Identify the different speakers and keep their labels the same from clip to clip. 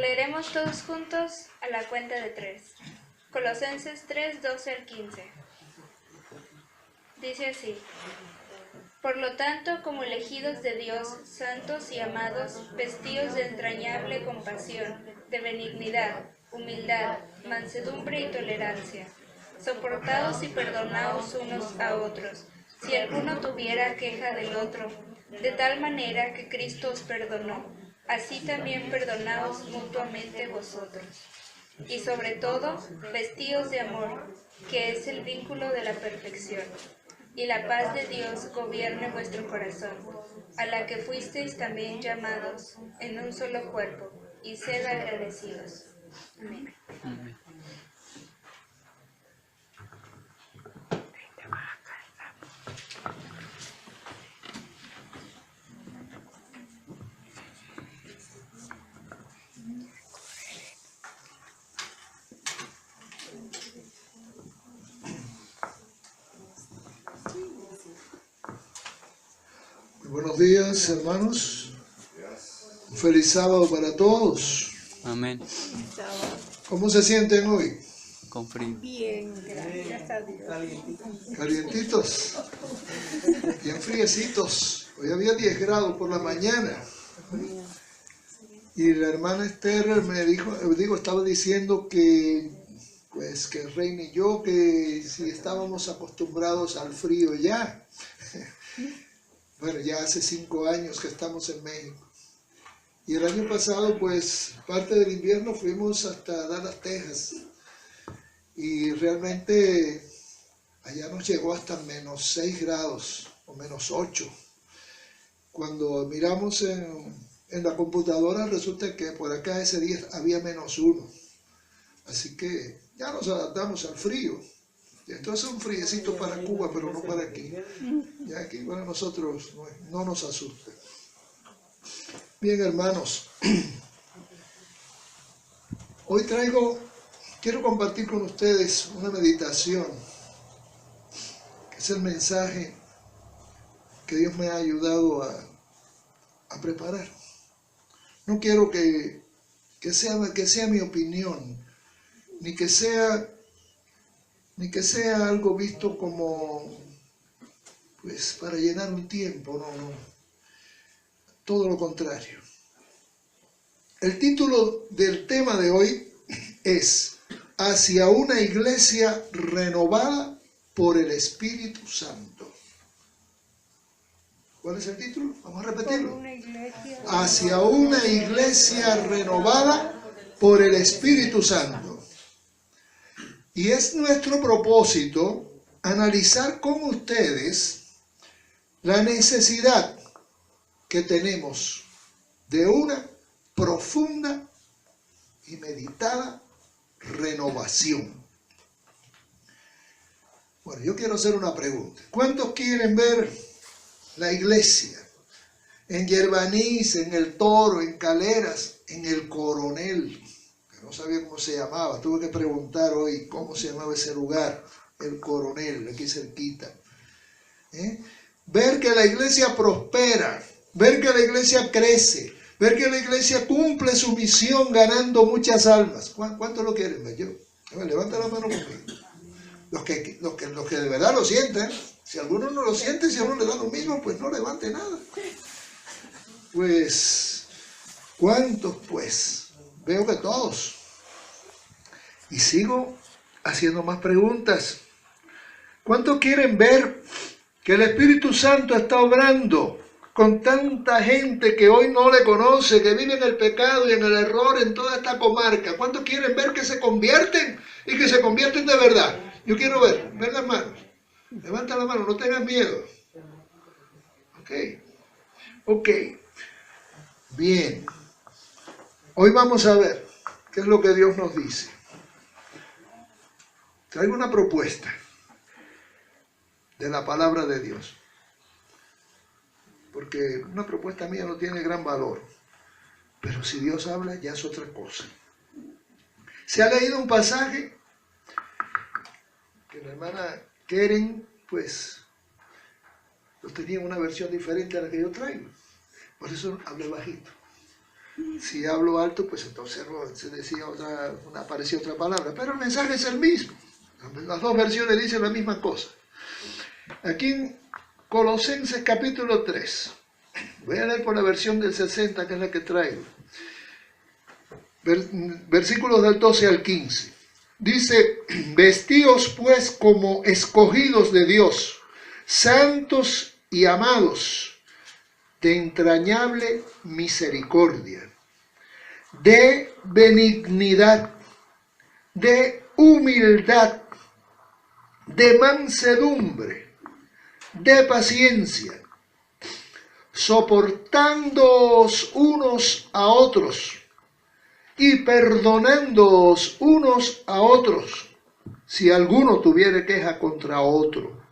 Speaker 1: Leeremos todos juntos a la cuenta de 3. Colosenses 3, 12 al 15. Dice así: Por lo tanto, como elegidos de Dios, santos y amados, vestíos de entrañable compasión, de benignidad, humildad, mansedumbre y tolerancia. Soportaos y perdonaos unos a otros, si alguno tuviera queja del otro, de tal manera que Cristo os perdonó, así también perdonaos mutuamente vosotros. Y sobre todo, vestíos de amor, que es el vínculo de la perfección. Y la paz de Dios gobierne vuestro corazón, a la que fuisteis también llamados en un solo cuerpo, y sed agradecidos. Amén.
Speaker 2: Amén.
Speaker 3: Buenos días, hermanos. Un feliz sábado para todos.
Speaker 2: Amén.
Speaker 3: ¿Cómo se sienten hoy?
Speaker 2: Con frío.
Speaker 4: Bien, gracias a Dios.
Speaker 3: Calientitos. Bien friecitos. Hoy había 10 grados por la mañana. Y la hermana Esther me estaba diciendo que, pues, que Reina y yo, que si estábamos acostumbrados al frío ya. Bueno, ya hace 5 años que estamos en México. Y el año pasado, pues, parte del invierno fuimos hasta Dallas, Texas. Y realmente allá nos llegó hasta menos 6 grados o menos 8. Cuando miramos en la computadora, resulta que por acá ese día había menos 1. Así que ya nos adaptamos al frío. Entonces un friecito para Cuba, pero no para aquí. Ya aquí para nosotros no nos asusta. Bien, hermanos. Hoy quiero compartir con ustedes una meditación, que es el mensaje que Dios me ha ayudado a preparar. No quiero que sea mi opinión, ni que sea algo visto como, pues, para llenar un tiempo, no. Todo lo contrario. El título del tema de hoy es Hacia una iglesia renovada por el Espíritu Santo. ¿Cuál es el título? Vamos a repetirlo. Hacia una iglesia renovada por el Espíritu Santo. Y es nuestro propósito analizar con ustedes la necesidad que tenemos de una profunda y meditada renovación. Bueno, yo quiero hacer una pregunta. ¿Cuántos quieren ver la iglesia en Yerbanís, en El Toro, en Caleras, en El Coronel? Que no sabía cómo se llamaba. Tuve que preguntar hoy cómo se llamaba ese lugar, El Coronel, aquí cerquita. Ver que la iglesia prospera, ver que la iglesia crece, ver que la iglesia cumple su misión ganando muchas almas. ¿Cuántos lo quieren ver? Yo. Levanta la mano conmigo. Los que de verdad lo sienten. Si alguno no lo siente, si a uno le da lo mismo, pues no levante nada. Pues, ¿cuántos? Pues, veo que todos. Y sigo haciendo más preguntas. ¿Cuántos quieren ver que el Espíritu Santo está obrando con tanta gente que hoy no le conoce, que vive en el pecado y en el error en toda esta comarca? ¿Cuántos quieren ver que se convierten y que se convierten de verdad? Yo quiero ver las manos. Levanta la mano, no tengas miedo. Ok. Bien. Hoy vamos a ver qué es lo que Dios nos dice. Traigo una propuesta de la palabra de Dios. Porque una propuesta mía no tiene gran valor. Pero si Dios habla, ya es otra cosa. Se ha leído un pasaje que la hermana Keren, pues, lo tenía en una versión diferente a la que yo traigo. Por eso hablé bajito. Si hablo alto, pues entonces se decía aparecía otra palabra. Pero el mensaje es el mismo. Las dos versiones dicen la misma cosa. Aquí en Colosenses capítulo 3. Voy a leer por la versión del 60, que es la que traigo. Versículos del 12 al 15. Dice, vestíos pues como escogidos de Dios, santos y amados, de entrañable misericordia, de benignidad, de humildad, de mansedumbre, de paciencia, soportándoos unos a otros y perdonándoos unos a otros, si alguno tuviere queja contra otro.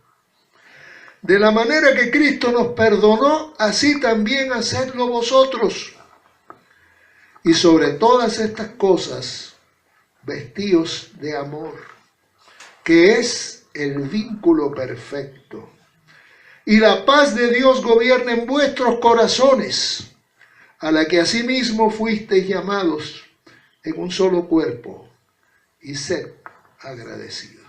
Speaker 3: De la manera que Cristo nos perdonó, así también hacedlo vosotros. Y sobre todas estas cosas, vestíos de amor, que es el vínculo perfecto. Y la paz de Dios gobierna en vuestros corazones, a la que asimismo fuisteis llamados en un solo cuerpo, y sed agradecidos.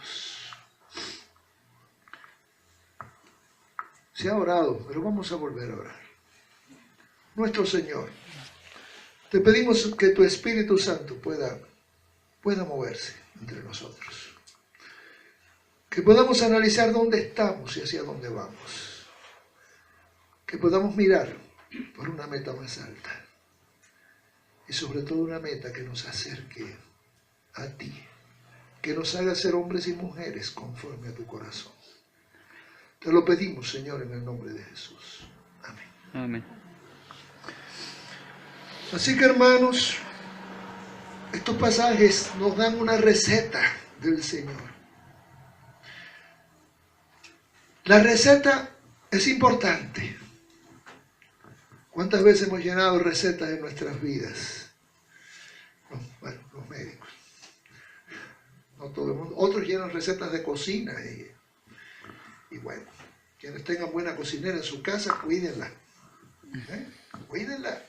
Speaker 3: Se ha orado, pero vamos a volver a orar. Nuestro Señor, te pedimos que tu Espíritu Santo pueda moverse entre nosotros. Que podamos analizar dónde estamos y hacia dónde vamos. Que podamos mirar por una meta más alta. Y sobre todo una meta que nos acerque a ti. Que nos haga ser hombres y mujeres conforme a tu corazón. Te lo pedimos, Señor, en el nombre de Jesús. Amén.
Speaker 2: Amén.
Speaker 3: Así que, hermanos, estos pasajes nos dan una receta del Señor. La receta es importante. ¿Cuántas veces hemos llenado recetas en nuestras vidas? Los médicos. No todo el mundo. Otros llenan recetas de cocina. Y bueno, quienes tengan buena cocinera en su casa, cuídenla. Cuídenla.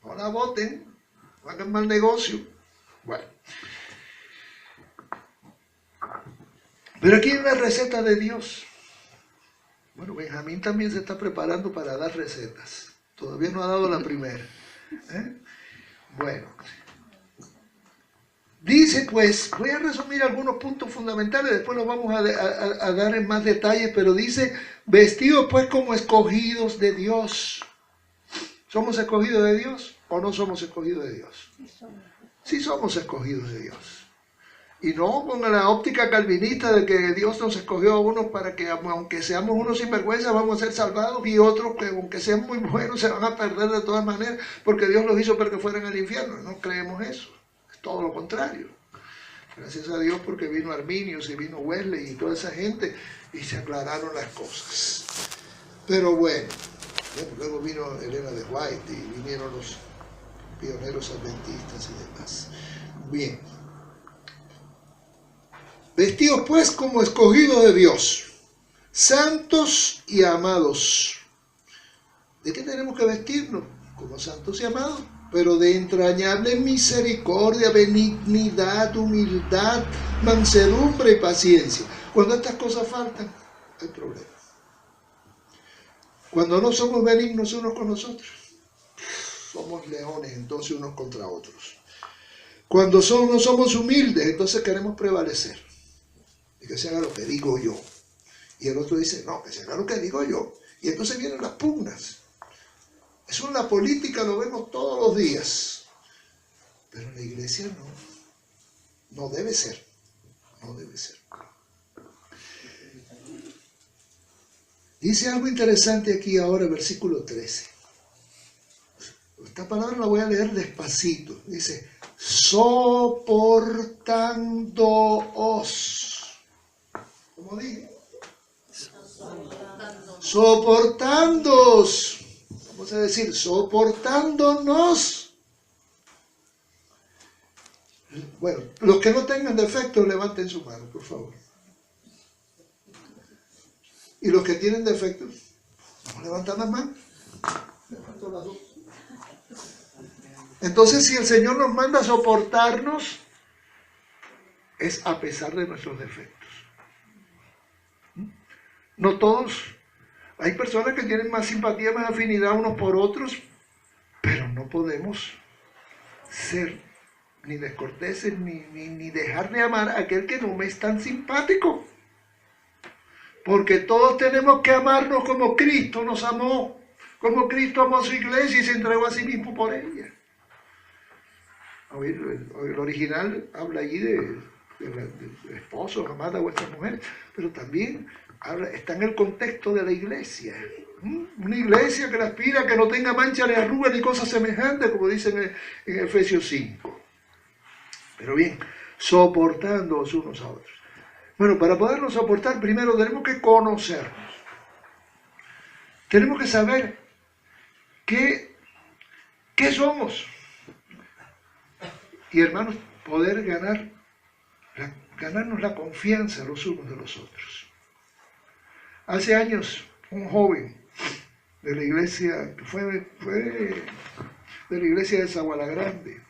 Speaker 3: No la boten. No hagan mal negocio. Bueno. Pero aquí hay una receta de Dios. Bueno, Benjamín también se está preparando para dar recetas. Todavía no ha dado la primera. Bueno. Dice pues, voy a resumir algunos puntos fundamentales, después los vamos a dar en más detalles, pero dice, vestidos pues como escogidos de Dios. ¿Somos escogidos de Dios o no somos escogidos de Dios? Sí somos escogidos de Dios. Y no con la óptica calvinista de que Dios nos escogió a unos para que, aunque seamos unos sinvergüenza, vamos a ser salvados, y otros que, aunque sean muy buenos, se van a perder de todas maneras, porque Dios los hizo para que fueran al infierno. No creemos eso. Es todo lo contrario. Gracias a Dios porque vino Arminius y vino Wesley y toda esa gente, y se aclararon las cosas. Pero bueno, luego vino Elena de White y vinieron los pioneros adventistas y demás. Bien. Vestidos pues como escogidos de Dios, santos y amados. ¿De qué tenemos que vestirnos? Como santos y amados, pero de entrañable misericordia, benignidad, humildad, mansedumbre y paciencia. Cuando estas cosas faltan, hay problema. Cuando no somos benignos unos con nosotros, somos leones entonces unos contra otros. Cuando no somos humildes, entonces queremos prevalecer. Y que se haga lo que digo yo. Y el otro dice, no, que se haga lo que digo yo. Y entonces vienen las pugnas. Eso en la política lo vemos todos los días. Pero en la iglesia no. No debe ser. No debe ser. Dice algo interesante aquí ahora, versículo 13. Esta palabra la voy a leer despacito. Dice, soportándoos. ¿Cómo dije? Soportándoos. Vamos a decir, soportándonos. Bueno, los que no tengan defectos, levanten su mano, por favor. Y los que tienen defectos, vamos a levantar las manos. Levanto las dos. Entonces, si el Señor nos manda a soportarnos, es a pesar de nuestros defectos. No todos. Hay personas que tienen más simpatía, más afinidad unos por otros, pero no podemos ser ni descorteses ni dejar de amar a aquel que no me es tan simpático. Porque todos tenemos que amarnos como Cristo nos amó, como Cristo amó a su iglesia y se entregó a sí mismo por ella. El original habla allí de esposos, amad a vuestras mujeres, pero también está en el contexto de la iglesia. Una iglesia que aspira a que no tenga mancha ni arruga ni cosas semejantes, como dicen en Efesios 5. Pero bien, soportándoos unos a otros. Bueno, para podernos soportar, primero tenemos que conocernos. Tenemos que saber qué somos. Y hermanos, poder ganarnos la confianza los unos de los otros. Hace años, un joven de la iglesia, fue de la iglesia de Zaguala Grande,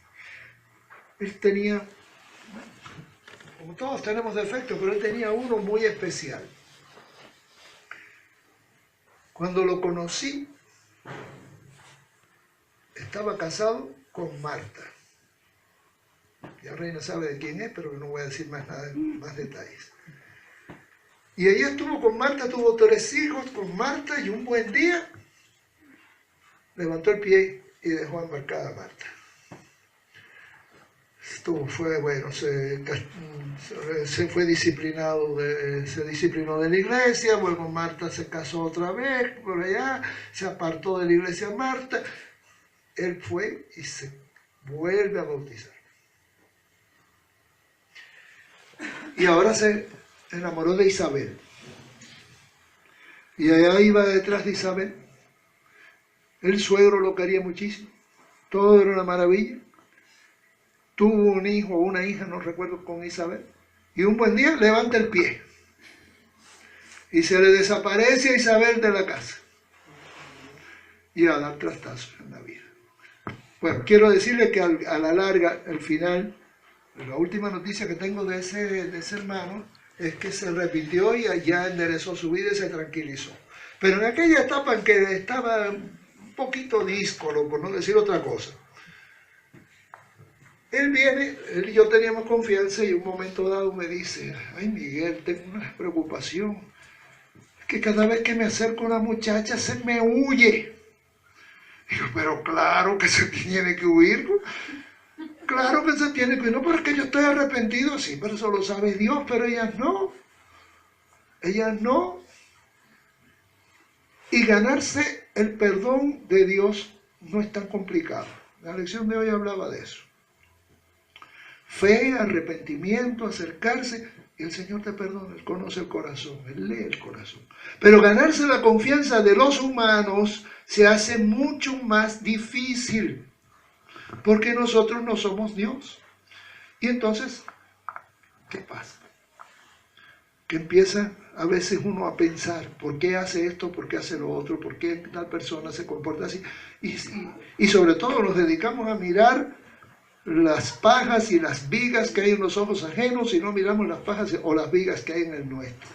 Speaker 3: él tenía, como todos tenemos defectos, pero él tenía uno muy especial. Cuando lo conocí, estaba casado con Marta. Ya Reina sabe de quién es, pero no voy a decir más detalles. Y ella estuvo con Marta, tuvo 3 hijos con Marta, y un buen día levantó el pie y dejó embarcada a Marta. Esto fue, bueno, se fue disciplinado, se disciplinó de la iglesia, bueno, Marta se casó otra vez por allá, se apartó de la iglesia Marta, él fue y se vuelve a bautizar. Y ahora se enamoró de Isabel. Y allá iba detrás de Isabel. El suegro lo quería muchísimo. Todo era una maravilla. Tuvo un hijo o una hija, no recuerdo, con Isabel. Y un buen día levanta el pie. Y se le desaparece a Isabel de la casa. Y a dar trastazos en la vida. Bueno, quiero decirle que a la larga, al final, la última noticia que tengo de ese hermano es que se repitió y ya enderezó su vida y se tranquilizó. Pero en aquella etapa en que estaba un poquito díscolo, por no decir otra cosa, él y yo teníamos confianza y en un momento dado me dice: ay Miguel, tengo una preocupación, es que cada vez que me acerco a una muchacha se me huye. Digo, pero claro que se tiene que huir. Claro que se tiene que huir. No, pero es que yo estoy arrepentido. Sí, pero eso lo sabe Dios, pero ellas no. Ellas no. Y ganarse el perdón de Dios no es tan complicado. La lección de hoy hablaba de eso. Fe, arrepentimiento, acercarse, y el Señor te perdona. Él conoce el corazón, Él lee el corazón. Pero ganarse la confianza de los humanos se hace mucho más difícil, porque nosotros no somos Dios. Y entonces, ¿qué pasa? Que empieza a veces uno a pensar, ¿por qué hace esto? ¿Por qué hace lo otro? ¿Por qué tal persona se comporta así? Y sobre todo nos dedicamos a mirar las pajas y las vigas que hay en los ojos ajenos y no miramos las pajas o las vigas que hay en el nuestro.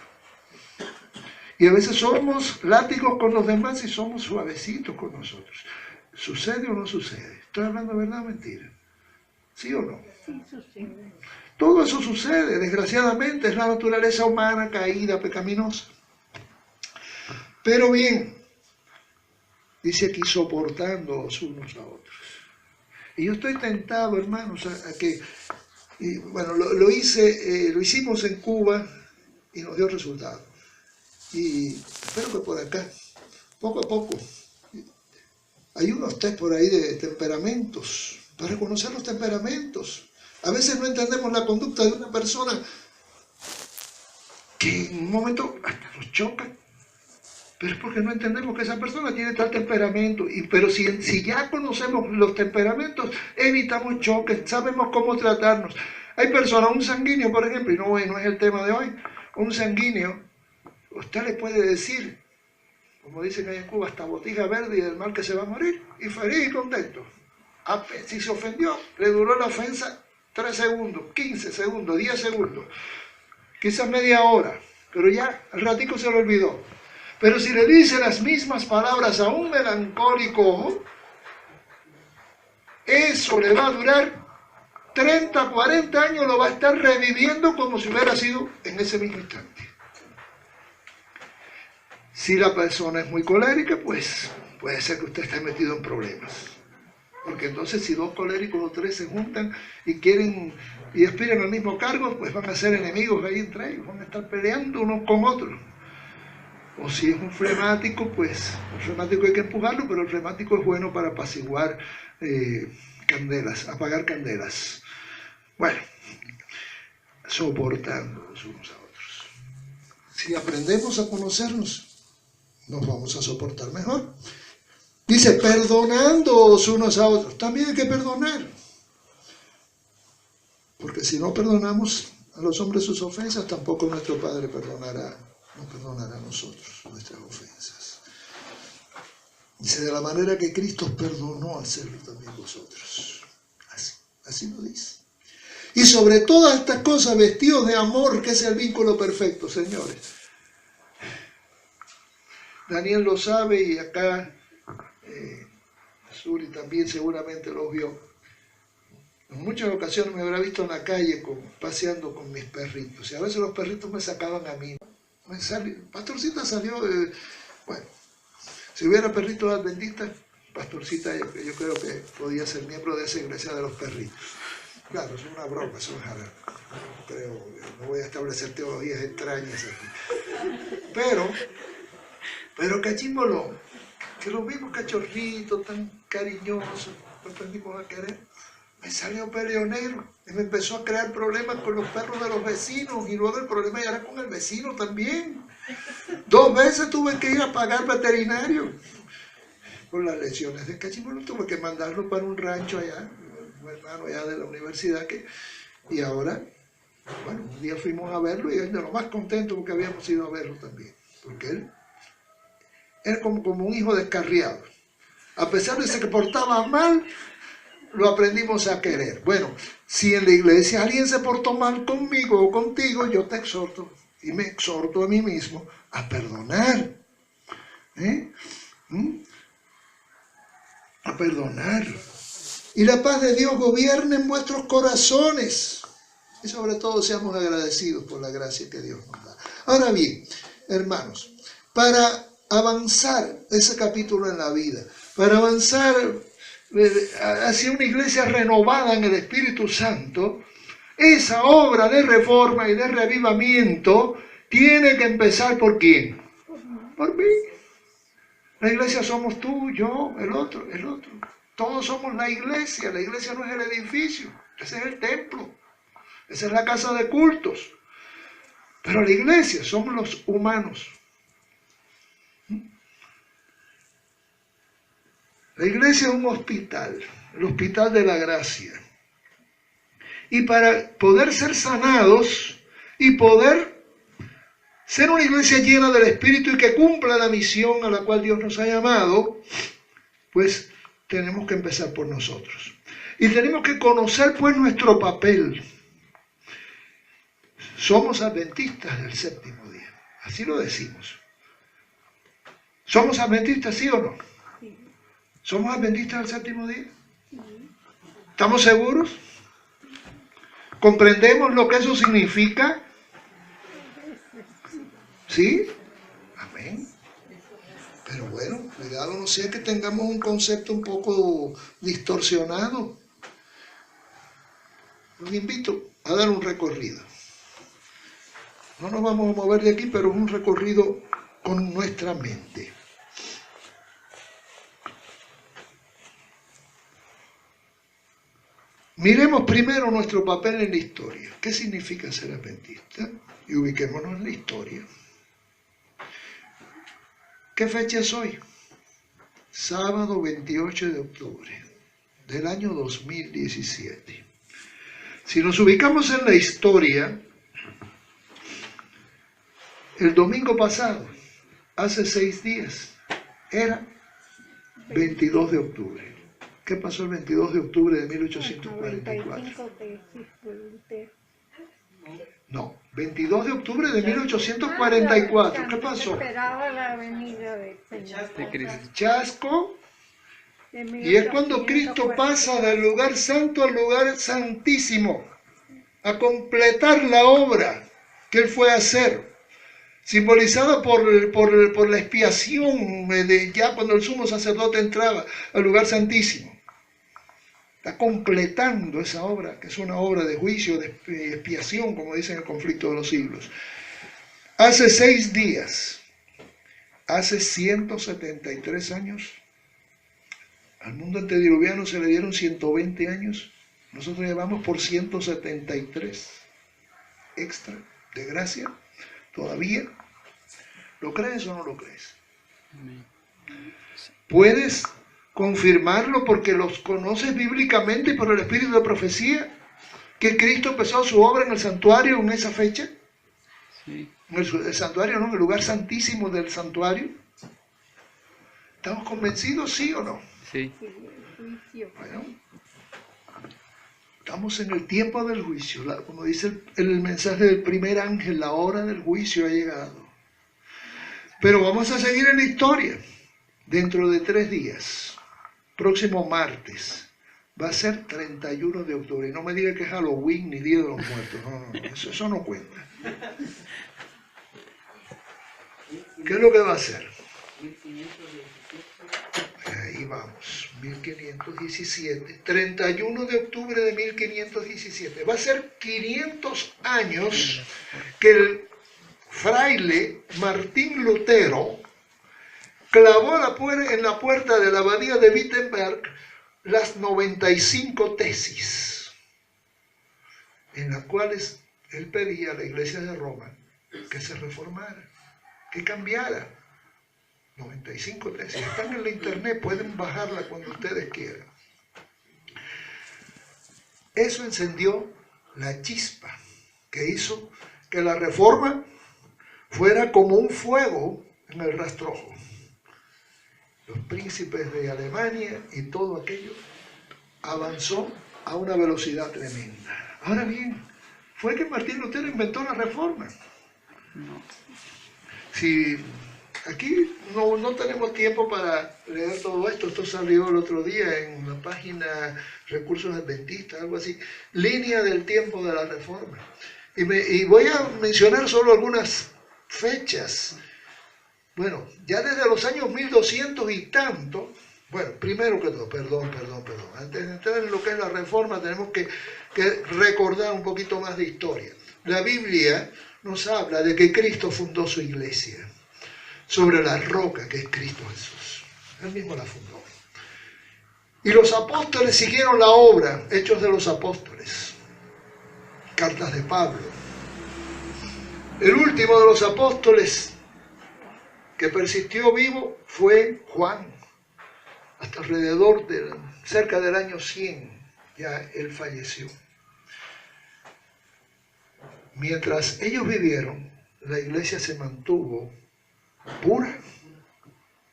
Speaker 3: Y a veces somos látigos con los demás y somos suavecitos con nosotros. ¿Sucede o no sucede? ¿Estoy hablando verdad o mentira? ¿Sí o no?
Speaker 4: Sí, sucede.
Speaker 3: Todo eso sucede, desgraciadamente, es la naturaleza humana caída, pecaminosa. Pero bien, dice aquí, soportándoos unos a otros. Y yo estoy tentado, hermanos, a que, bueno, lo hicimos en Cuba y nos dio resultado. Y espero que por acá, poco a poco, hay unos test por ahí de temperamentos, para reconocer los temperamentos. A veces no entendemos la conducta de una persona que en un momento hasta nos choca, pero es porque no entendemos que esa persona tiene tal temperamento. Pero si ya conocemos los temperamentos, evitamos choques, sabemos cómo tratarnos. Hay personas, un sanguíneo, por ejemplo, y no es el tema de hoy, un sanguíneo, usted le puede decir, como dicen ahí en Cuba, hasta botija verde y del mal que se va a morir, y feliz y contento. Si se ofendió, le duró la ofensa 3 segundos, 15 segundos, 10 segundos, quizás media hora, pero ya al ratico se lo olvidó. Pero si le dice las mismas palabras a un melancólico, eso le va a durar 30, 40 años, lo va a estar reviviendo como si hubiera sido en ese mismo instante. Si la persona es muy colérica, pues puede ser que usted esté metido en problemas. Porque entonces si 2 coléricos o 3 se juntan y quieren y aspiran al mismo cargo, pues van a ser enemigos ahí entre ellos, van a estar peleando unos con otros. O si es un flemático, pues el flemático hay que empujarlo, pero el flemático es bueno para apaciguar candelas, apagar candelas. Bueno, soportando los unos a otros. Si aprendemos a conocernos, nos vamos a soportar mejor. Dice, perdonándoos unos a otros. También hay que perdonar. Porque si no perdonamos a los hombres sus ofensas, tampoco nuestro Padre nos perdonará a nosotros nuestras ofensas. Dice, de la manera que Cristo perdonó, hacerlo también vosotros. Así lo dice. Y sobre todas estas cosas, vestidos de amor, que es el vínculo perfecto, señores. Daniel lo sabe y acá Suri también seguramente lo vio. En muchas ocasiones me habrá visto en la calle paseando con mis perritos. Y a veces los perritos me sacaban a mí. Pastorcita salió, bueno, si hubiera perritos adventistas, Pastorcita yo creo que podía ser miembro de esa iglesia de los perritos. Claro, es una broma, eso es nada. No voy a establecer teorías extrañas aquí. Pero cachímbolo, que los vimos cachorritos tan cariñosos, lo aprendimos a querer. Me salió peleonero y me empezó a crear problemas con los perros de los vecinos y luego el problema ya era con el vecino también. 2 veces tuve que ir a pagar veterinario por las lesiones de cachímbolo. Tuve que mandarlo para un rancho allá, un hermano allá de la universidad y ahora, bueno, un día fuimos a verlo y él de lo más contento porque habíamos ido a verlo también, porque él era como un hijo descarriado. A pesar de que se portaba mal, lo aprendimos a querer. Bueno, si en la iglesia alguien se portó mal conmigo o contigo, yo te exhorto y me exhorto a mí mismo a perdonar. A perdonar. Y la paz de Dios gobierne en vuestros corazones. Y sobre todo seamos agradecidos por la gracia que Dios nos da. Ahora bien, hermanos, para avanzar ese capítulo en la vida, para avanzar hacia una iglesia renovada en el Espíritu Santo, esa obra de reforma y de revivamiento tiene que empezar ¿por quién? Por mí. La iglesia somos tú, yo, el otro. Todos somos la iglesia no es el edificio, ese es el templo, esa es la casa de cultos. Pero la iglesia somos los humanos. La iglesia es un hospital, el hospital de la gracia. Y para poder ser sanados y poder ser una iglesia llena del Espíritu y que cumpla la misión a la cual Dios nos ha llamado, pues tenemos que empezar por nosotros. Y tenemos que conocer pues nuestro papel. Somos adventistas del séptimo día, así lo decimos. ¿Somos adventistas, sí o no? ¿Somos adventistas del séptimo día? ¿Estamos seguros? ¿Comprendemos lo que eso significa? ¿Sí? Amén. Pero bueno, cuidado, no sea que tengamos un concepto un poco distorsionado. Los invito a dar un recorrido. No nos vamos a mover de aquí, pero es un recorrido con nuestra mente. Miremos primero nuestro papel en la historia. ¿Qué significa ser adventista? Y ubiquémonos en la historia. ¿Qué fecha es hoy? Sábado 28 de octubre del año 2017. Si nos ubicamos en la historia, el domingo pasado, hace 6 días, era 22 de octubre. ¿Qué pasó el 22 de octubre de 1844?
Speaker 4: 95 que sí pregunté.
Speaker 3: No, 22 de octubre de 1844. ¿Qué pasó?
Speaker 4: Esperaba la venida del Señor.
Speaker 3: El chasco.
Speaker 4: De
Speaker 3: Y es cuando Cristo
Speaker 4: 1844.
Speaker 3: pasa del lugar santo al lugar santísimo, a completar la obra que Él fue a hacer, simbolizada por la expiación de ya cuando el sumo sacerdote entraba al lugar santísimo. Está completando esa obra, que es una obra de juicio, de expiación, como dice en el conflicto de los siglos. Hace 6 días, hace 173 años, al mundo antediluviano se le dieron 120 años, nosotros llevamos por 173 extra de gracia, todavía. ¿Lo crees o no lo crees? ¿Puedes confirmarlo porque los conoces bíblicamente y por el espíritu de profecía? ¿Que Cristo empezó su obra en el santuario en esa fecha?
Speaker 2: Sí.
Speaker 3: En el santuario, ¿no? En el lugar santísimo del santuario. ¿Estamos convencidos, sí o no?
Speaker 2: Sí.
Speaker 4: Sí, el juicio.
Speaker 3: Bueno, estamos en el tiempo del juicio. Como dice el mensaje del primer ángel, la hora del juicio ha llegado. Pero vamos a seguir en la historia. Dentro de 3 días, próximo martes, va a ser 31 de octubre. Y no me diga que es Halloween ni Día de los Muertos. No, eso no cuenta. ¿Qué es lo que va a hacer? Ahí vamos, 1517, 31 de octubre de 1517. Va a ser 500 años que el fraile Martín Lutero clavó en la puerta de la abadía de Wittenberg las 95 tesis, en las cuales él pedía a la Iglesia de Roma que se reformara, que cambiara. 95 tesis, están en la internet, pueden bajarla cuando ustedes quieran. Eso encendió la chispa que hizo que la reforma fuera como un fuego en el rastrojo. Los príncipes de Alemania y todo aquello avanzó a una velocidad tremenda. Ahora bien, ¿fue que Martín Lutero inventó la reforma?
Speaker 2: No.
Speaker 3: Si aquí no tenemos tiempo para leer todo esto, esto salió el otro día en la página Recursos Adventistas, algo así, línea del tiempo de la reforma. Y voy a mencionar solo algunas fechas. Bueno, ya desde los años 1200 y tanto, bueno, primero que todo, perdón, antes de entrar en lo que es la reforma tenemos que recordar un poquito más de historia. La Biblia nos habla de que Cristo fundó su iglesia sobre la roca que es Cristo Jesús. Él mismo la fundó. Y los apóstoles siguieron la obra, Hechos de los Apóstoles, cartas de Pablo. El último de los apóstoles que persistió vivo fue Juan, hasta alrededor cerca del año 100, ya él falleció. Mientras ellos vivieron, la iglesia se mantuvo pura,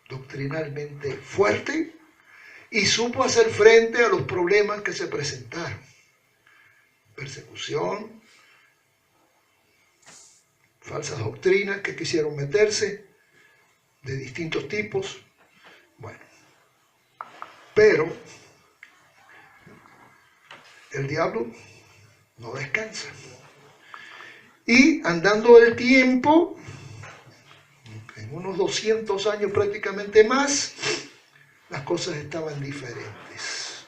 Speaker 3: doctrinalmente fuerte, y supo hacer frente a los problemas que se presentaron. Persecución, falsas doctrinas que quisieron meterse, de distintos tipos. Bueno, pero el diablo no descansa. Y andando el tiempo, en unos 200 años prácticamente más, las cosas estaban diferentes.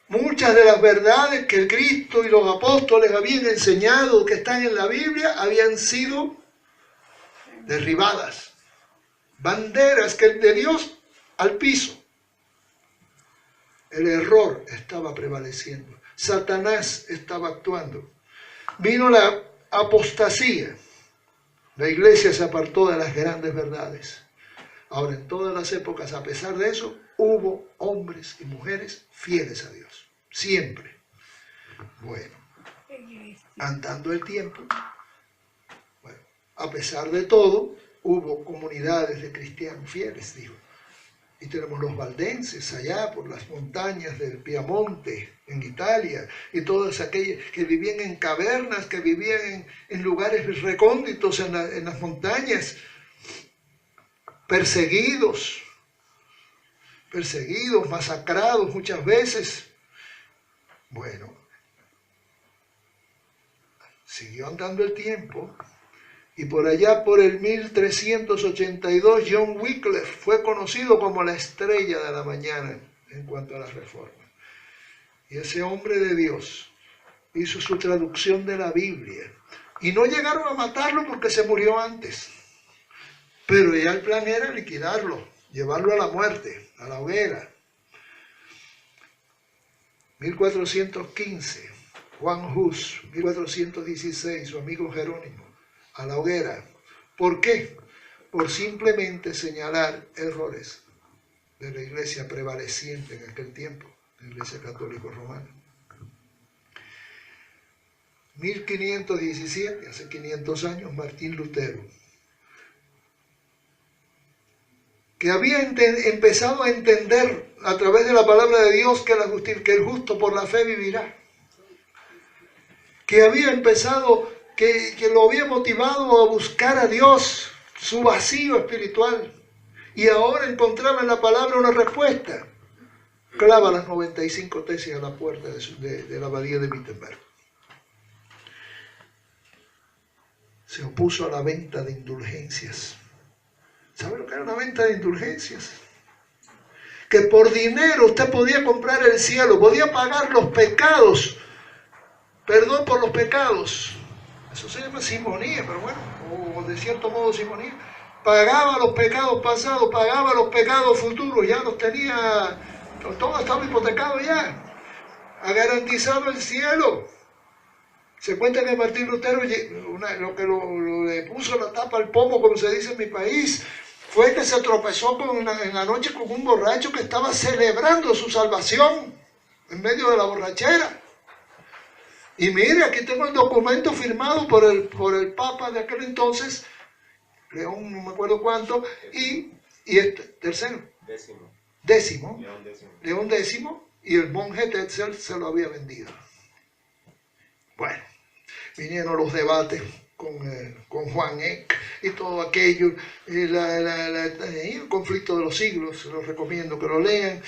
Speaker 3: Muchas de las verdades que el Cristo y los apóstoles habían enseñado, que están en la Biblia, habían sido derribadas. Banderas que de Dios al piso. El error estaba prevaleciendo. Satanás estaba actuando. Vino la apostasía. La iglesia se apartó de las grandes verdades. Ahora, en todas las épocas, a pesar de eso, hubo hombres y mujeres fieles a Dios. Siempre. Bueno, andando el tiempo, a pesar de todo, hubo comunidades de cristianos fieles, digo. Y tenemos los valdenses allá por las montañas del Piamonte, en Italia, y todos aquellos que vivían en cavernas, que vivían en lugares recónditos en las montañas, perseguidos, masacrados muchas veces. Bueno, siguió andando el tiempo. Y por allá, por el 1382, John Wycliffe fue conocido como la estrella de la mañana en cuanto a las reformas. Y ese hombre de Dios hizo su traducción de la Biblia. Y no llegaron a matarlo porque se murió antes. Pero ya el plan era liquidarlo, llevarlo a la muerte, a la hoguera. 1415, Juan Hus, 1416, su amigo Jerónimo, a la hoguera. ¿Por qué? Por simplemente señalar errores de la iglesia prevaleciente en aquel tiempo, la iglesia católica romana. 1517, hace 500 años, Martín Lutero, que había empezado a entender a través de la palabra de Dios que el justo por la fe vivirá, que había empezado, que lo había motivado a buscar a Dios, su vacío espiritual, y ahora encontraba en la palabra una respuesta. Clava las 95 tesis a la puerta de la abadía de Wittenberg. Se opuso a la venta de indulgencias. ¿Sabe lo que era una venta de indulgencias? Que por dinero usted podía comprar el cielo, podía pagar los pecados, perdón por los pecados. Eso se llama simonía, pero bueno, o de cierto modo simonía. Pagaba los pecados pasados, pagaba los pecados futuros, ya los tenía, todo estaba hipotecado ya. Ha garantizado el cielo. Se cuenta que Martín Lutero, lo que le puso la tapa al pomo, como se dice en mi país, fue que se tropezó en la noche con un borracho que estaba celebrando su salvación en medio de la borrachera. Y mire, aquí tengo el documento firmado por el Papa de aquel entonces, León, no me acuerdo cuánto, y tercero. Décimo. León X, y el monje Tetzel se lo había vendido. Bueno, vinieron los debates con Juan Eck y todo aquello, el conflicto de los siglos. Se los recomiendo que lo lean,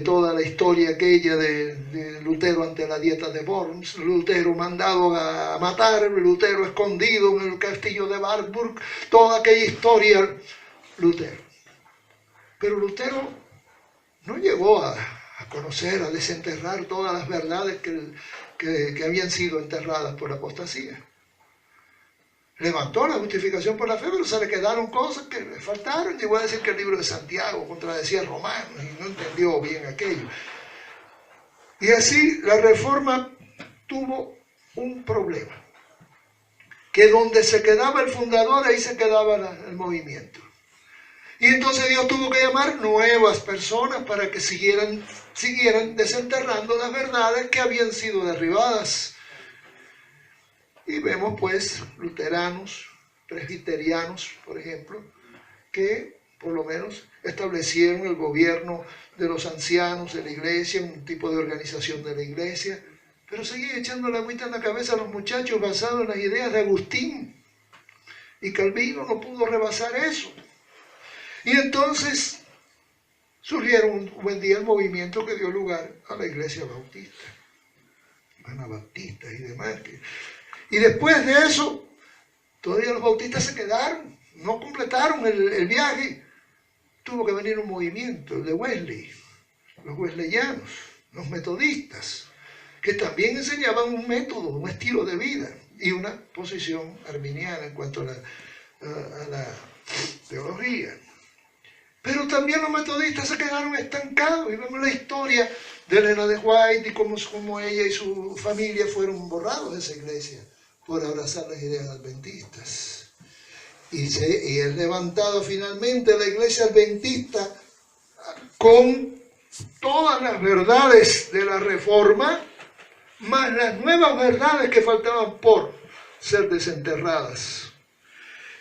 Speaker 3: toda la historia aquella de Lutero ante la dieta de Worms, Lutero mandado a matar, Lutero escondido en el castillo de Wartburg, toda aquella historia, Lutero. Pero Lutero no llegó a conocer, a desenterrar todas las verdades que habían sido enterradas por la apostasía. Levantó la justificación por la fe, pero se le quedaron cosas que le faltaron. Llegó a decir que el libro de Santiago contradecía a Romanos y no entendió bien aquello. Y así la Reforma tuvo un problema, que donde se quedaba el fundador, ahí se quedaba el movimiento. Y entonces Dios tuvo que llamar nuevas personas para que siguieran desenterrando las verdades que habían sido derribadas. Y vemos pues luteranos, presbiterianos, por ejemplo, que por lo menos establecieron el gobierno de los ancianos de la iglesia, un tipo de organización de la iglesia, pero seguían echando la agüita en la cabeza a los muchachos basado en las ideas de Agustín. Y Calvino no pudo rebasar eso. Y entonces surgieron un buen día el movimiento que dio lugar a la iglesia bautista, anabaptistas y demás. Y después de eso, todavía los bautistas se quedaron, no completaron el viaje. Tuvo que venir un movimiento, el de Wesley, los wesleyanos, los metodistas, que también enseñaban un método, un estilo de vida y una posición arminiana en cuanto a la teología. Pero también los metodistas se quedaron estancados, y vemos la historia de Elena de White y cómo ella y su familia fueron borrados de esa iglesia por abrazar las ideas adventistas. Y es levantado finalmente la iglesia adventista con todas las verdades de la Reforma, más las nuevas verdades que faltaban por ser desenterradas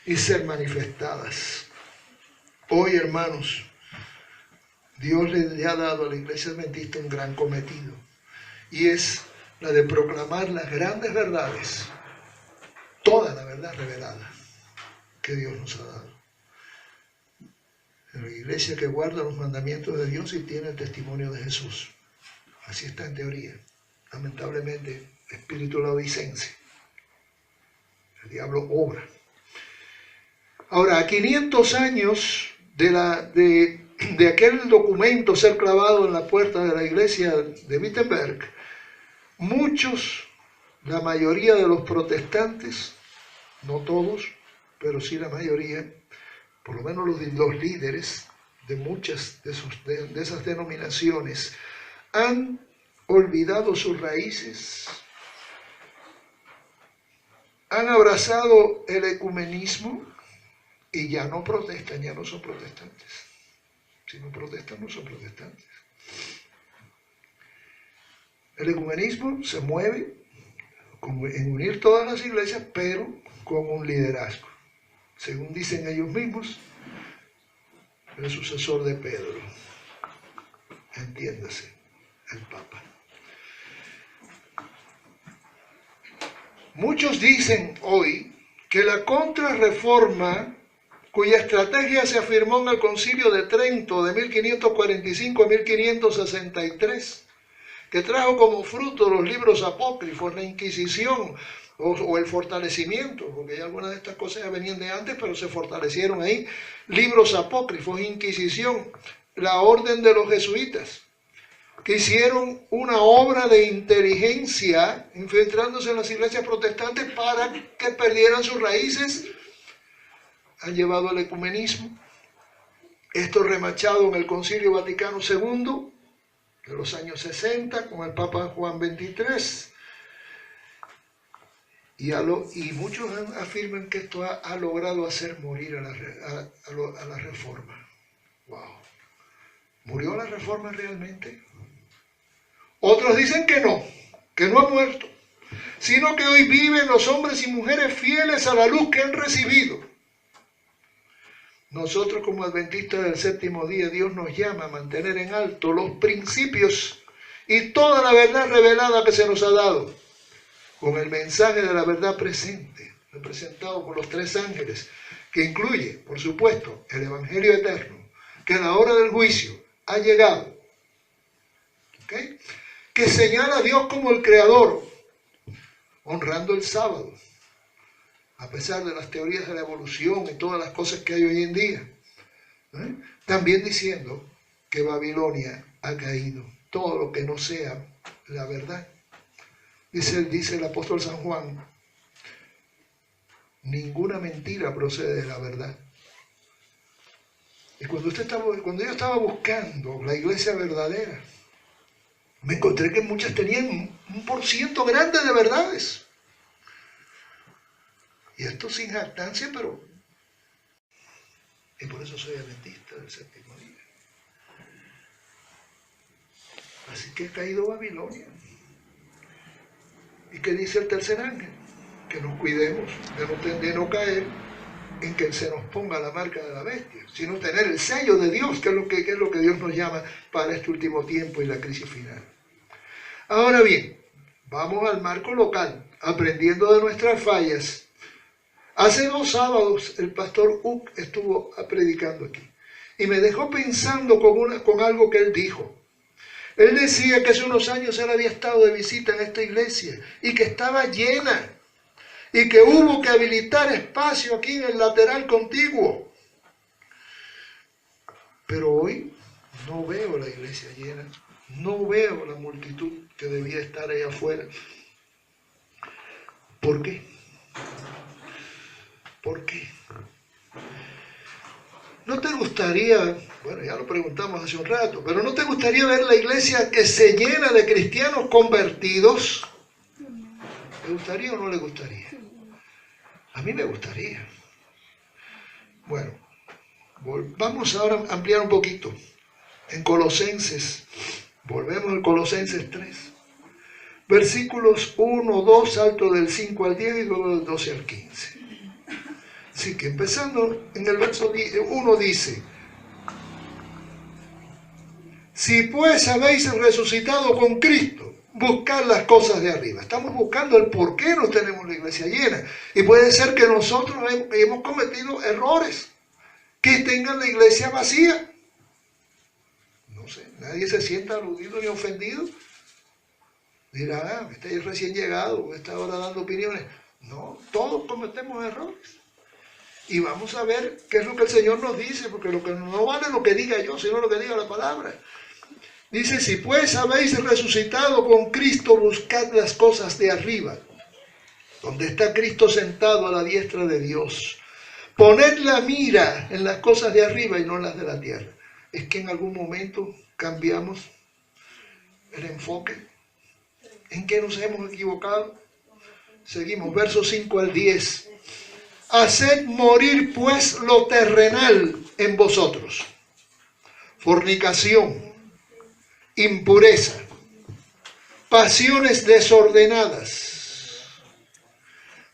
Speaker 3: y ser manifestadas. Hoy, hermanos, Dios le ha dado a la iglesia adventista un gran cometido, y es la de proclamar las grandes verdades, toda la verdad revelada que Dios nos ha dado. La iglesia que guarda los mandamientos de Dios y tiene el testimonio de Jesús. Así está en teoría. Lamentablemente, espíritu laodicense. El diablo obra. Ahora, a 500 años de aquel documento ser clavado en la puerta de la iglesia de Wittenberg, muchos, la mayoría de los protestantes, no todos, pero sí la mayoría, por lo menos los líderes de muchas de esas denominaciones, han olvidado sus raíces, han abrazado el ecumenismo y ya no protestan, ya no son protestantes. Si no protestan, no son protestantes. El ecumenismo se mueve en unir todas las iglesias, pero con un liderazgo. Según dicen ellos mismos, el sucesor de Pedro, entiéndase, el Papa. Muchos dicen hoy que la contrarreforma, cuya estrategia se afirmó en el Concilio de Trento de 1545 a 1563, que trajo como fruto los libros apócrifos, la Inquisición o el fortalecimiento, porque ya algunas de estas cosas ya venían de antes, pero se fortalecieron ahí, libros apócrifos, Inquisición, la orden de los jesuitas, que hicieron una obra de inteligencia infiltrándose en las iglesias protestantes para que perdieran sus raíces, han llevado al ecumenismo. Esto remachado en el Concilio Vaticano II de los años 60 con el Papa Juan XXIII. Y muchos afirman que esto ha logrado hacer morir a la Reforma. ¡Wow! ¿Murió la Reforma realmente? Otros dicen que no ha muerto, sino que hoy viven los hombres y mujeres fieles a la luz que han recibido. Nosotros como adventistas del séptimo día, Dios nos llama a mantener en alto los principios y toda la verdad revelada que se nos ha dado, con el mensaje de la verdad presente, representado por los tres ángeles, que incluye, por supuesto, el Evangelio eterno, que a la hora del juicio ha llegado, ¿okay?, que señala a Dios como el Creador, honrando el sábado, a pesar de las teorías de la evolución y todas las cosas que hay hoy en día. También diciendo que Babilonia ha caído, todo lo que no sea la verdad. Dice el apóstol San Juan, ninguna mentira procede de la verdad. Y cuando yo estaba buscando la iglesia verdadera, me encontré que muchas tenían un % grande de verdades. Y esto sin jactancia, pero... Y por eso soy adventista del séptimo día. Así que ha caído Babilonia. ¿Y qué dice el tercer ángel? Que nos cuidemos de no caer en que se nos ponga la marca de la bestia, sino tener el sello de Dios, que es lo que Dios nos llama para este último tiempo y la crisis final. Ahora bien, vamos al marco local, aprendiendo de nuestras fallas. Hace 2 sábados el pastor Uck estuvo predicando aquí y me dejó pensando con algo que él dijo. Él decía que hace unos años él había estado de visita en esta iglesia y que estaba llena y que hubo que habilitar espacio aquí en el lateral contiguo. Pero hoy no veo la iglesia llena, no veo la multitud que debía estar ahí afuera. ¿Por qué? ¿Por qué? ¿No te gustaría, bueno, ya lo preguntamos hace un rato, pero no te gustaría ver la iglesia que se llena de cristianos convertidos? ¿Le gustaría o no le gustaría? A mí me gustaría. Bueno, vamos ahora a ampliar un poquito. En Colosenses, volvemos al Colosenses 3, versículos 1, 2, salto del 5 al 10 y luego del 12 al 15. Así que empezando en el verso 1 dice: Si pues habéis resucitado con Cristo, buscad las cosas de arriba. Estamos buscando el por qué no tenemos la iglesia llena. Y puede ser que nosotros hemos cometido errores que tengan la iglesia vacía. No sé, nadie se sienta aludido ni ofendido. Dirá, este es recién llegado, está ahora dando opiniones. No, todos cometemos errores. Y vamos a ver qué es lo que el Señor nos dice, porque lo que no vale lo que diga yo, sino lo que diga la palabra. Dice, si pues habéis resucitado con Cristo, buscad las cosas de arriba, donde está Cristo sentado a la diestra de Dios. Poned la mira en las cosas de arriba y no en las de la tierra. Es que en algún momento cambiamos el enfoque. ¿En qué nos hemos equivocado? Seguimos, versos 5 al 10. Haced morir pues lo terrenal en vosotros: fornicación, impureza, pasiones desordenadas,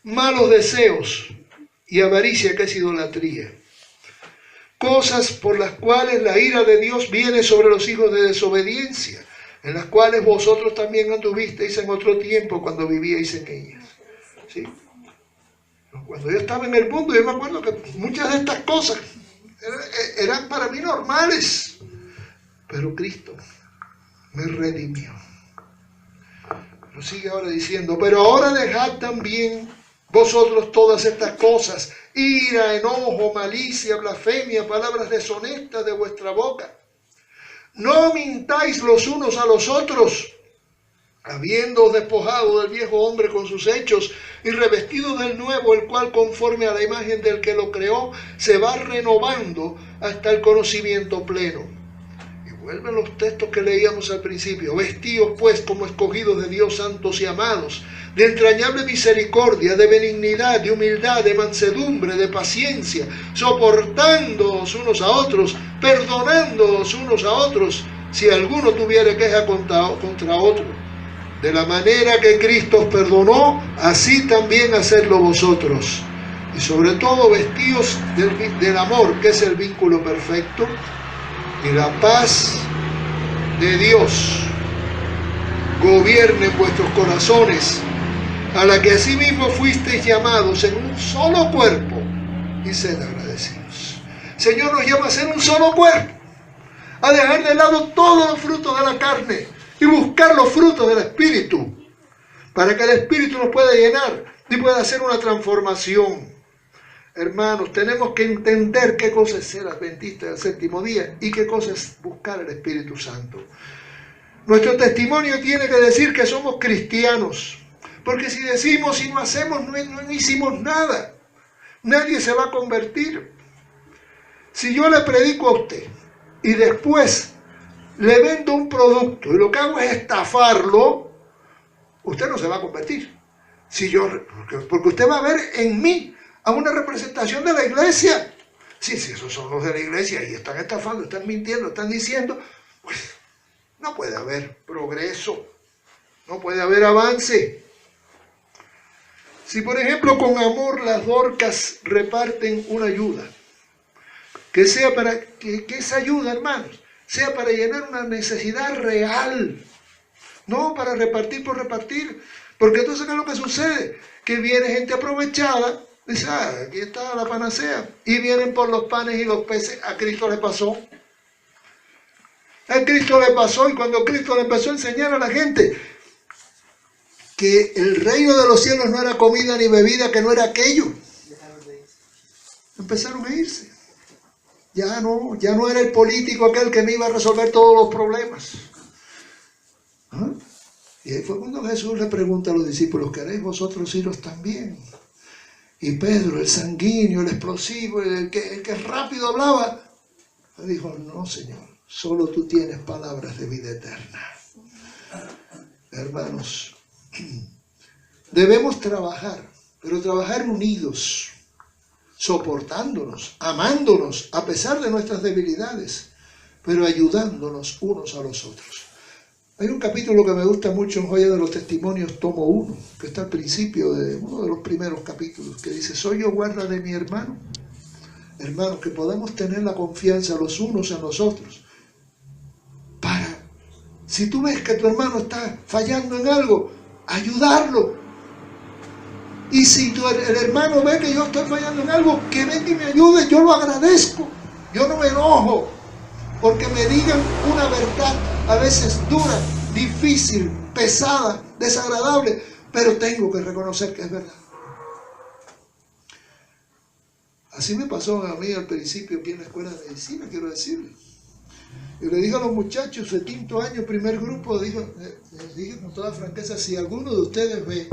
Speaker 3: malos deseos y avaricia, que es idolatría. Cosas por las cuales la ira de Dios viene sobre los hijos de desobediencia, en las cuales vosotros también anduvisteis en otro tiempo cuando vivíais en ellas. ¿Sí? Cuando yo estaba en el mundo, yo me acuerdo que muchas de estas cosas eran para mí normales, pero Cristo me redimió. Pero sigue ahora diciendo, pero ahora dejad también vosotros todas estas cosas: ira, enojo, malicia, blasfemia, palabras deshonestas de vuestra boca. No mintáis los unos a los otros, habiéndoos despojado del viejo hombre con sus hechos y revestido del nuevo, el cual conforme a la imagen del que lo creó se va renovando hasta el conocimiento pleno. Y vuelven los textos que leíamos al principio. Vestíos pues como escogidos de Dios, santos y amados, de entrañable misericordia, de benignidad, de humildad, de mansedumbre, de paciencia, soportándoos unos a otros, perdonándoos unos a otros, si alguno tuviere queja contra otro. De la manera que Cristo os perdonó, así también hacedlo vosotros. Y sobre todo vestíos del amor, que es el vínculo perfecto, y la paz de Dios gobierne en vuestros corazones, a la que asimismo fuisteis llamados en un solo cuerpo, y sed agradecidos. El Señor nos llama a ser un solo cuerpo, a dejar de lado todos los frutos de la carne y buscar los frutos del Espíritu, para que el Espíritu nos pueda llenar y pueda hacer una transformación. Hermanos, tenemos que entender qué cosa es ser adventista del séptimo día y qué cosa es buscar el Espíritu Santo. Nuestro testimonio tiene que decir que somos cristianos, porque si decimos y no hacemos, no hicimos nada. Nadie se va a convertir. Si yo le predico a usted y después le vendo un producto y lo que hago es estafarlo, usted no se va a convertir. Porque usted va a ver en mí a una representación de la iglesia. Sí, esos son los de la iglesia y están estafando, están mintiendo, están diciendo, pues no puede haber progreso, no puede haber avance. Si por ejemplo con amor las Dorcas reparten una ayuda, que sea para que esa ayuda, hermanos, sea para llenar una necesidad real, no para repartir por repartir, porque entonces ¿qué es lo que sucede? Que viene gente aprovechada, dice, aquí está la panacea, y vienen por los panes y los peces. A Cristo le pasó. A Cristo le pasó, y cuando Cristo le empezó a enseñar a la gente que el reino de los cielos no era comida ni bebida, que no era aquello, empezaron a irse. Ya no era el político aquel que me iba a resolver todos los problemas. ¿Ah? Y ahí fue cuando Jesús le pregunta a los discípulos, ¿queréis vosotros iros también? Y Pedro, el sanguíneo, el explosivo, el que rápido hablaba, le dijo, no, Señor, solo tú tienes palabras de vida eterna. Hermanos, debemos trabajar, pero trabajar unidos, soportándonos, amándonos a pesar de nuestras debilidades, pero ayudándonos unos a los otros. Hay un capítulo que me gusta mucho en Joya de los Testimonios, tomo 1, que está al principio de uno de los primeros capítulos, que dice, ¿soy yo guarda de mi hermano? Hermanos, que podamos tener la confianza los unos en los otros, para Si tú ves que tu hermano está fallando en algo, ayudarlo. Y si el hermano ve que yo estoy fallando en algo, que venga y me ayude, yo lo agradezco. Yo no me enojo porque me digan una verdad a veces dura, difícil, pesada, desagradable, pero tengo que reconocer que es verdad. Así me pasó a mí al principio aquí en la escuela de medicina, quiero decirle. Y le dije a los muchachos de quinto año, primer grupo, les dije con toda franqueza, si alguno de ustedes ve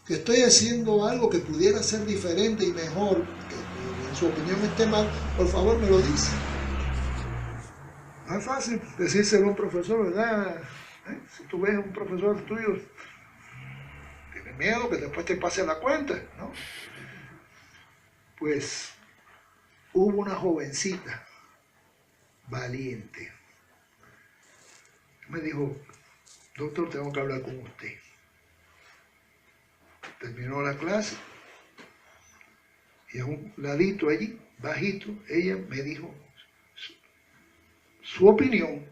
Speaker 3: que estoy haciendo algo que pudiera ser diferente y mejor, que en su opinión esté mal, por favor me lo dice. No es fácil decírselo a un profesor, ¿verdad? Si tú ves a un profesor tuyo, tiene miedo que después te pase la cuenta, ¿no? Pues hubo una jovencita valiente. Me dijo, doctor, tengo que hablar con usted. Terminó la clase y a un ladito allí, bajito, ella me dijo su opinión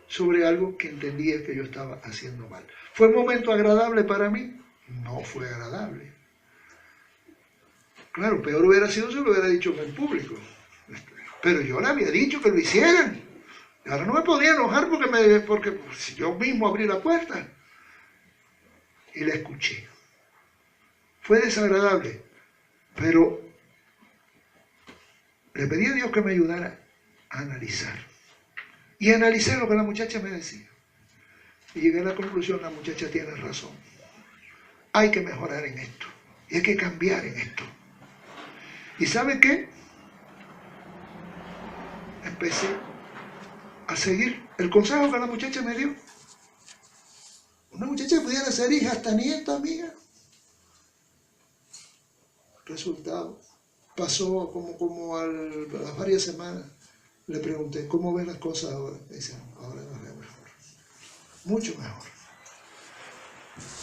Speaker 3: sobre algo que entendía que yo estaba haciendo mal. ¿Fue un momento agradable para mí? No fue agradable. Claro, peor hubiera sido si lo hubiera dicho en público. Pero yo le había dicho que lo hicieran. Ahora no me podía enojar porque yo mismo abrí la puerta. Y la escuché. Fue desagradable, pero le pedí a Dios que me ayudara a analizar. Y analicé lo que la muchacha me decía. Y llegué a la conclusión, la muchacha tiene razón. Hay que mejorar en esto. Y hay que cambiar en esto. ¿Y sabe qué? Empecé a seguir el consejo que la muchacha me dio. Una muchacha que pudiera ser hija, hasta nieta, amiga. Resultado. Pasó como a las varias semanas. Le pregunté, ¿cómo ven las cosas ahora? Me dice, ahora las veo mejor. Mucho mejor.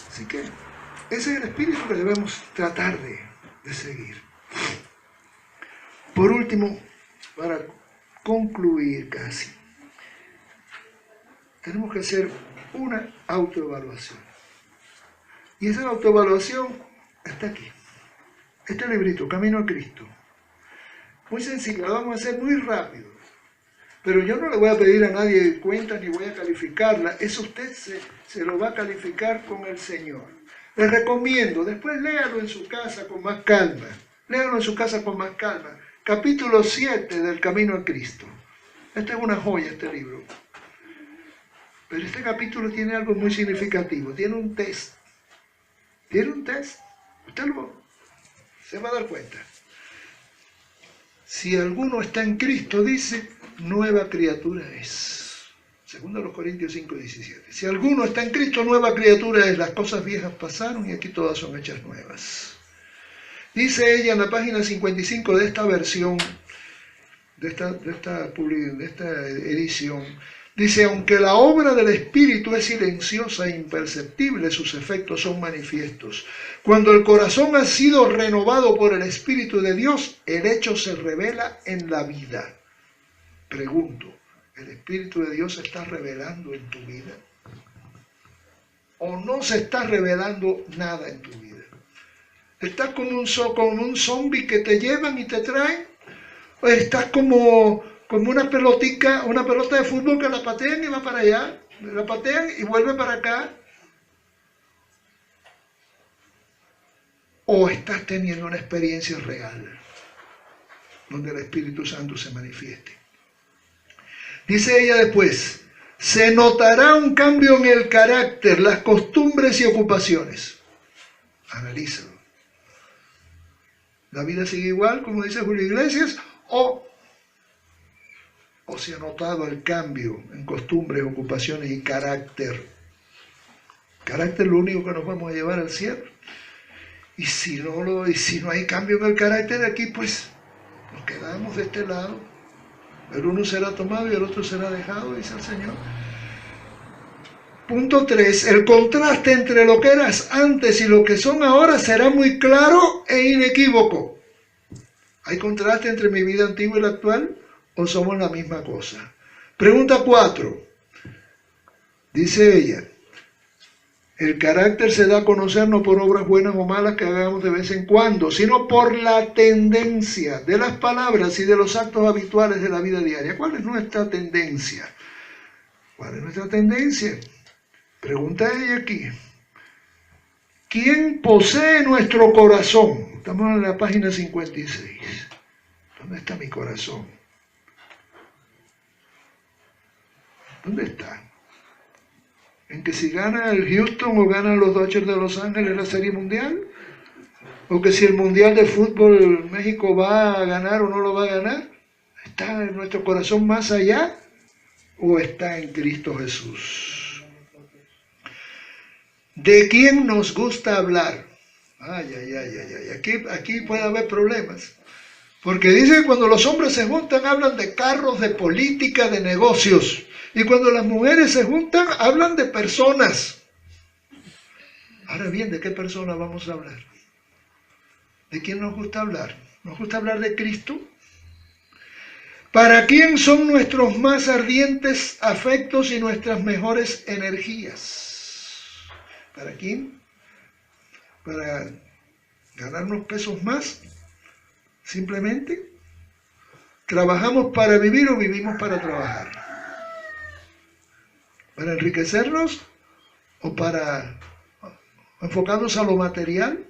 Speaker 3: Así que ese es el espíritu que debemos tratar de seguir. Por último, para concluir casi, tenemos que hacer una autoevaluación. Y esa autoevaluación está aquí. Este librito, Camino a Cristo. Muy sencillo, lo vamos a hacer muy rápido. Pero yo no le voy a pedir a nadie cuenta ni voy a calificarla. Eso usted se lo va a calificar con el Señor. Les recomiendo, después léalo en su casa con más calma. Léalo en su casa con más calma. Capítulo 7 del Camino a Cristo. Esta es una joya, este libro. Pero este capítulo tiene algo muy significativo. Tiene un test. Tiene un test. Usted se va a dar cuenta. Si alguno está en Cristo, dice, nueva criatura es. Segundo los Corintios 5:17. Si alguno está en Cristo, nueva criatura es. Las cosas viejas pasaron y aquí todas son hechas nuevas. Dice ella en la página 55 de esta versión, de esta edición, dice, aunque la obra del Espíritu es silenciosa e imperceptible, sus efectos son manifiestos. Cuando el corazón ha sido renovado por el Espíritu de Dios, el hecho se revela en la vida. Pregunto, ¿el Espíritu de Dios se está revelando en tu vida? ¿O no se está revelando nada en tu vida? ¿Estás como un zombie que te llevan y te traen? ¿O estás como una pelota de fútbol que la patean y va para allá? La patean y vuelve para acá. ¿O estás teniendo una experiencia real donde el Espíritu Santo se manifieste? Dice ella después, se notará un cambio en el carácter, las costumbres y ocupaciones. Analízalo. ¿La vida sigue igual, como dice Julio Iglesias, o se ha notado el cambio en costumbres, ocupaciones y carácter? Carácter es lo único que nos vamos a llevar al cielo. Y si no hay cambio en el carácter aquí, pues nos quedamos de este lado. El uno será tomado y el otro será dejado, dice el Señor. Punto 3. El contraste entre lo que eras antes y lo que son ahora será muy claro e inequívoco. ¿Hay contraste entre mi vida antigua y la actual? ¿O somos la misma cosa? Pregunta 4. Dice ella, el carácter se da a conocer no por obras buenas o malas que hagamos de vez en cuando, sino por la tendencia de las palabras y de los actos habituales de la vida diaria. ¿Cuál es nuestra tendencia? ¿Cuál es nuestra tendencia? Pregunta ella aquí. ¿Quién posee nuestro corazón? Estamos en la página 56. ¿Dónde está mi corazón? ¿Dónde está? ¿En que si gana el Houston o ganan los Dodgers de Los Ángeles la Serie Mundial? ¿O que si el Mundial de Fútbol México va a ganar o no lo va a ganar? ¿Está en nuestro corazón más allá o está en Cristo Jesús? ¿De quién nos gusta hablar? Ay, ay, ay, ay, ay. Aquí puede haber problemas. Porque dice que cuando los hombres se juntan hablan de carros, de política, de negocios. Y cuando las mujeres se juntan, hablan de personas. Ahora bien, ¿de qué persona vamos a hablar? ¿De quién nos gusta hablar? ¿Nos gusta hablar de Cristo? ¿Para quién son nuestros más ardientes afectos y nuestras mejores energías? ¿Para quién? ¿Para ganar unos pesos más? ¿Simplemente? ¿Trabajamos para vivir o vivimos para trabajar? ¿Para enriquecernos o para enfocarnos a lo material?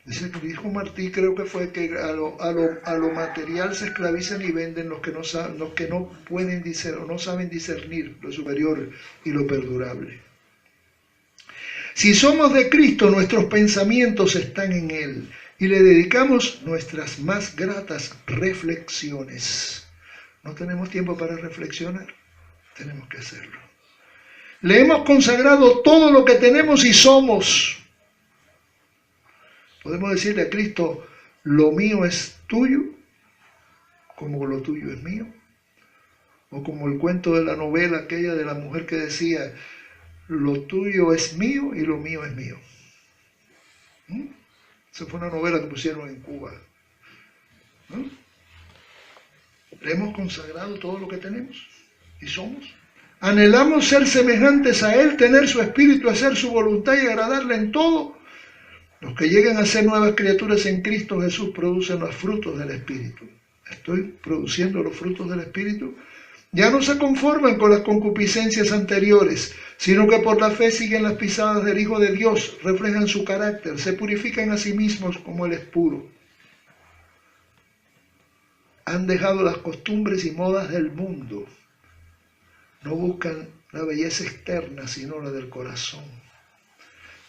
Speaker 3: Dice que dijo Martí, creo que fue que a lo material se esclavizan y venden los que no pueden discernir o no saben discernir lo superior y lo perdurable. Si somos de Cristo, nuestros pensamientos están en Él y le dedicamos nuestras más gratas reflexiones. ¿No tenemos tiempo para reflexionar? Tenemos que hacerlo. Le hemos consagrado todo lo que tenemos y somos. Podemos decirle a Cristo, lo mío es tuyo, como lo tuyo es mío. O como el cuento de la novela aquella de la mujer que decía, lo tuyo es mío y lo mío es mío. Esa fue una novela que pusieron en Cuba. Le hemos consagrado todo lo que tenemos y somos. Anhelamos ser semejantes a Él, tener su espíritu, hacer su voluntad y agradarle en todo. Los que lleguen a ser nuevas criaturas en Cristo Jesús producen los frutos del Espíritu. Estoy produciendo los frutos del Espíritu. Ya no se conforman con las concupiscencias anteriores, sino que por la fe siguen las pisadas del Hijo de Dios, reflejan su carácter, se purifican a sí mismos como Él es puro. Han dejado las costumbres y modas del mundo. No buscan la belleza externa, sino la del corazón.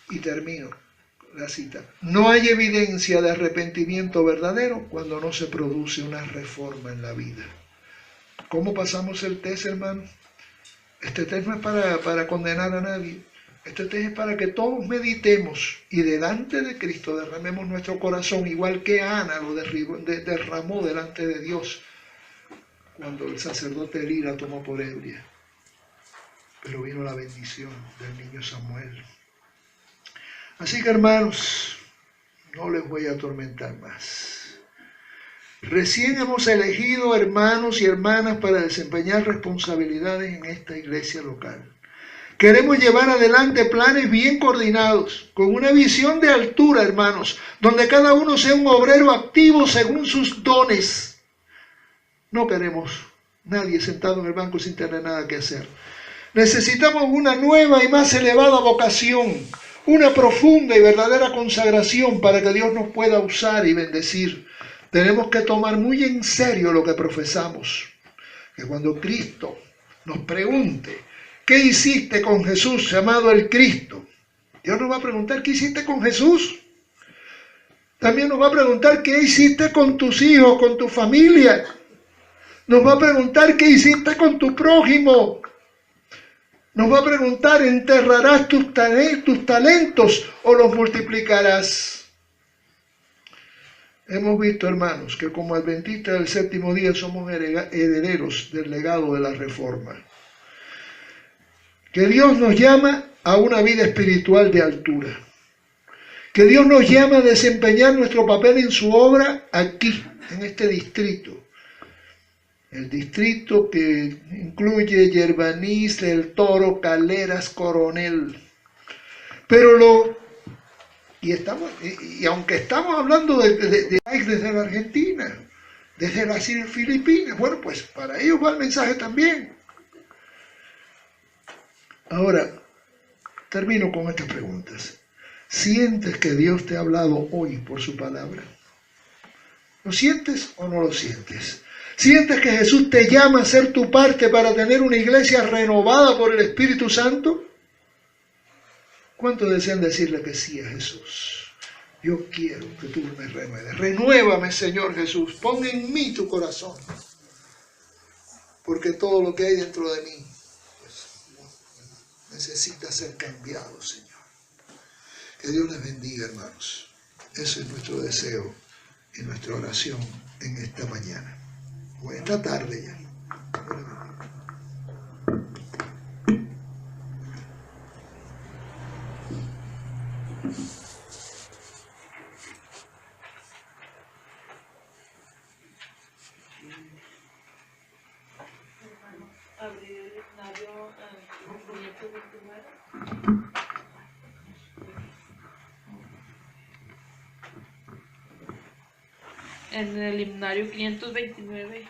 Speaker 3: Y termino la cita. No hay evidencia de arrepentimiento verdadero cuando no se produce una reforma en la vida. ¿Cómo pasamos el test, hermano? Este test no es para condenar a nadie. Este test es para que todos meditemos y delante de Cristo derramemos nuestro corazón, igual que Ana lo derramó delante de Dios cuando el sacerdote Elí la tomó por ebria. Pero vino la bendición del niño Samuel. Así que, hermanos, no les voy a atormentar más. Recién hemos elegido hermanos y hermanas para desempeñar responsabilidades en esta iglesia local. Queremos llevar adelante planes bien coordinados, con una visión de altura, hermanos, donde cada uno sea un obrero activo según sus dones. No queremos nadie sentado en el banco sin tener nada que hacer. Necesitamos una nueva y más elevada vocación, una profunda y verdadera consagración para que Dios nos pueda usar y bendecir. Tenemos que tomar muy en serio lo que profesamos, que cuando Cristo nos pregunte, ¿qué hiciste con Jesús llamado el Cristo? Dios nos va a preguntar, ¿qué hiciste con Jesús? También nos va a preguntar, ¿qué hiciste con tus hijos, con tu familia? Nos va a preguntar, ¿qué hiciste con tu prójimo? Nos va a preguntar, ¿enterrarás tus talentos o los multiplicarás? Hemos visto, hermanos, que como adventistas del séptimo día somos herederos del legado de la Reforma. Que Dios nos llama a una vida espiritual de altura. Que Dios nos llama a desempeñar nuestro papel en su obra aquí, en este distrito. El distrito que incluye Yerbanís, El Toro, Caleras, Coronel. Y aunque estamos hablando de desde la Argentina, desde las Filipinas, bueno, pues para ellos va el mensaje también. Ahora, termino con estas preguntas. ¿Sientes que Dios te ha hablado hoy por su palabra? ¿Lo sientes o no lo sientes? ¿Sientes que Jesús te llama a ser tu parte para tener una iglesia renovada por el Espíritu Santo? ¿Cuántos desean decirle que sí a Jesús? Yo quiero que tú me renueves. Renuévame, Señor Jesús. Pon en mí tu corazón. Porque todo lo que hay dentro de mí necesita ser cambiado, Señor. Que Dios les bendiga, hermanos. Ese es nuestro deseo y nuestra oración en esta mañana. O en esta tarde ya.
Speaker 5: En el himnario 529.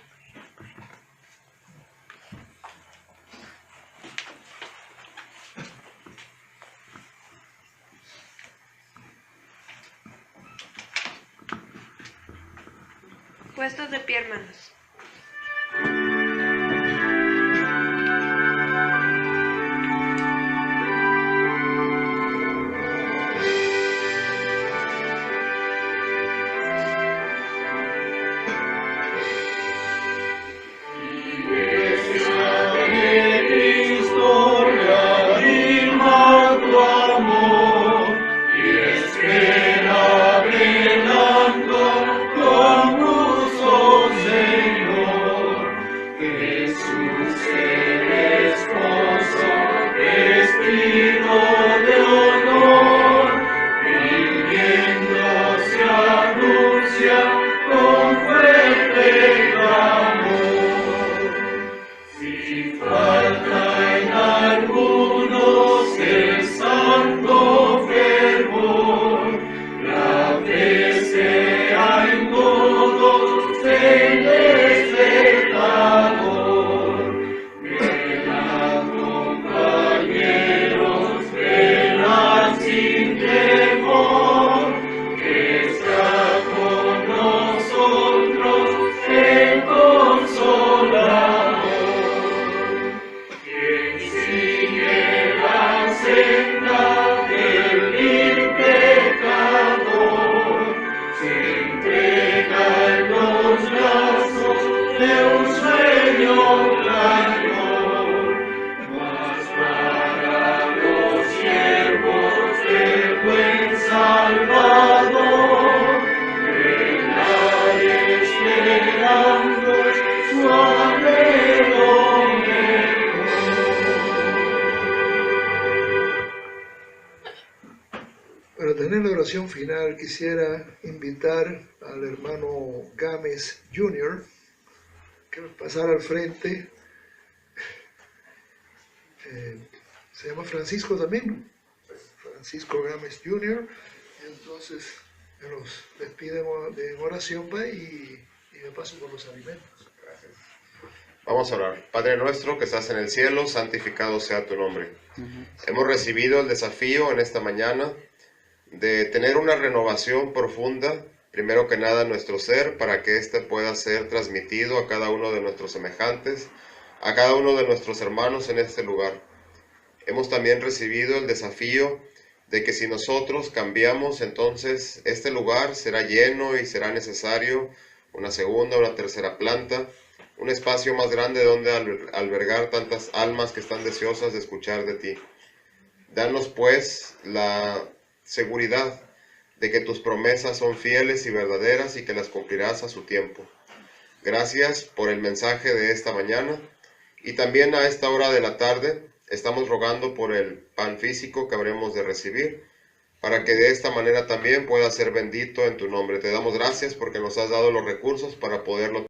Speaker 1: Puestos de pie, hermanos. Para tener la oración final, quisiera invitar al hermano Gámez Jr. que pasara al frente. Se llama Francisco también, ¿no? Francisco Gámez Jr. Y entonces nos despidemos de oración y me paso por los alimentos.
Speaker 6: Gracias. Vamos a orar. Padre nuestro que estás en el cielo, santificado sea tu nombre. Hemos recibido el desafío en esta mañana de tener una renovación profunda, primero que nada en nuestro ser, para que éste pueda ser transmitido a cada uno de nuestros semejantes, a cada uno de nuestros hermanos en este lugar. Hemos también recibido el desafío de que si nosotros cambiamos, entonces este lugar será lleno y será necesario una segunda, una tercera planta, un espacio más grande donde albergar tantas almas que están deseosas de escuchar de ti. Danos pues la seguridad de que tus promesas son fieles y verdaderas y que las cumplirás a su tiempo. Gracias por el mensaje de esta mañana y también a esta hora de la tarde estamos rogando por el pan físico que habremos de recibir, para que de esta manera también pueda ser bendito en tu nombre. Te damos gracias porque nos has dado los recursos para poderlo